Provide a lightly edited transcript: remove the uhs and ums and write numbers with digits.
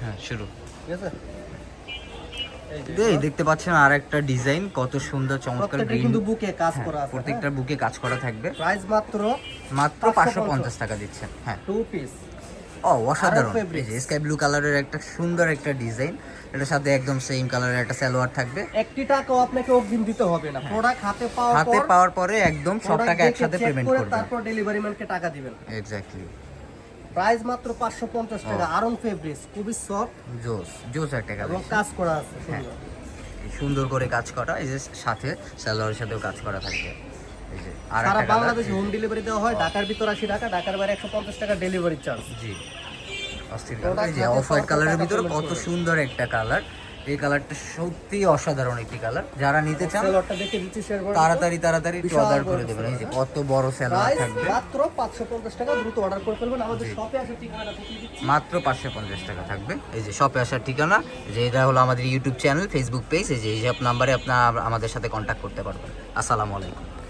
হ্যাঁ শুরু। ঠিক আছে, এই দেখতে পাচ্ছেন আর একটা ডিজাইন, কত সুন্দর চমৎকার প্রত্যেকটা গ্রিন। কিন্তু বুকে কাজ হ্যাঁ, করা আছে। প্রত্যেকটা বুকে কাজ করা থাকবে। প্রাইস মাত্র মাত্র 550 টাকা দিচ্ছেন। হ্যাঁ, 2 পিস। ও অসাধারণ। এই fabrics। যে স্কাই ব্লু কালারের একটা সুন্দর একটা ডিজাইন, এটার সাথে একদম সেম কালারের একটা সালোয়ার থাকবে। একটি টাকাও আপনাকে অগ্রিম দিতে হবে না, প্রোডাক্ট হাতে হাতে পর পাওয়ার পরে একদম সব product টাকা দেখে একসাথে check পেমেন্ট করে করবেন। তারপর ডেলিভারি ম্যানকে টাকা দিবেন। এক্স্যাক্টলি। প্রাইস মাত্র 550 টাকা। আরন ফেব্রিক্স, খুবই সফট জোস জোস একটা এবং কালেকশন। কাজ করা আছে হ্যাঁ। সুন্দর। সুন্দর করে কাজ করা, এই যে সাথে সালোয়ারের সাথেও কাজ করা থাকবে। এই যে আর সারা একটা বাংলাদেশে কালার। হোম ডেলিভারি দেওয়া হয়। ঢাকার ভিতর 80 টাকা, ঢাকার বাইরে 150 টাকা ডেলিভারি চার্জ। জি, অস্থির Product কালার। এই যে হাতে অফ হোয়াইট পাওয়ার পর কালারের টাকা ভিতরে payment কত করবেন। সুন্দর একটা কালার। এই কালারটা সত্যি অসাধারণ একটি কালার। যারা নিতে চান সেলরটা দেখে দিচ্ছি শেয়ার করে তাড়াতাড়ি একটু বিশাল অর্ডার বড় করে দেবেন। এই যে সেলর, কত বড় সালোয়ার প্রাইস থাকবে। মাত্র 550 টাকা। দ্রুত অর্ডার করে ফেলবেন। আমাদের শপে আসে ঠিকানাটা দেখিয়ে দিচ্ছি। মাত্র 550 টাকা থাকবে। এই যে শপে আসার ঠিকানা, যে এটা হলো আমাদের ইউটিউব চ্যানেল, ফেসবুক পেজ। এই যে এই সব নাম্বারে আপনারা আমাদের সাথে কন্ট্যাক্ট করতে পারবেন। আসসালামু আলাইকুম।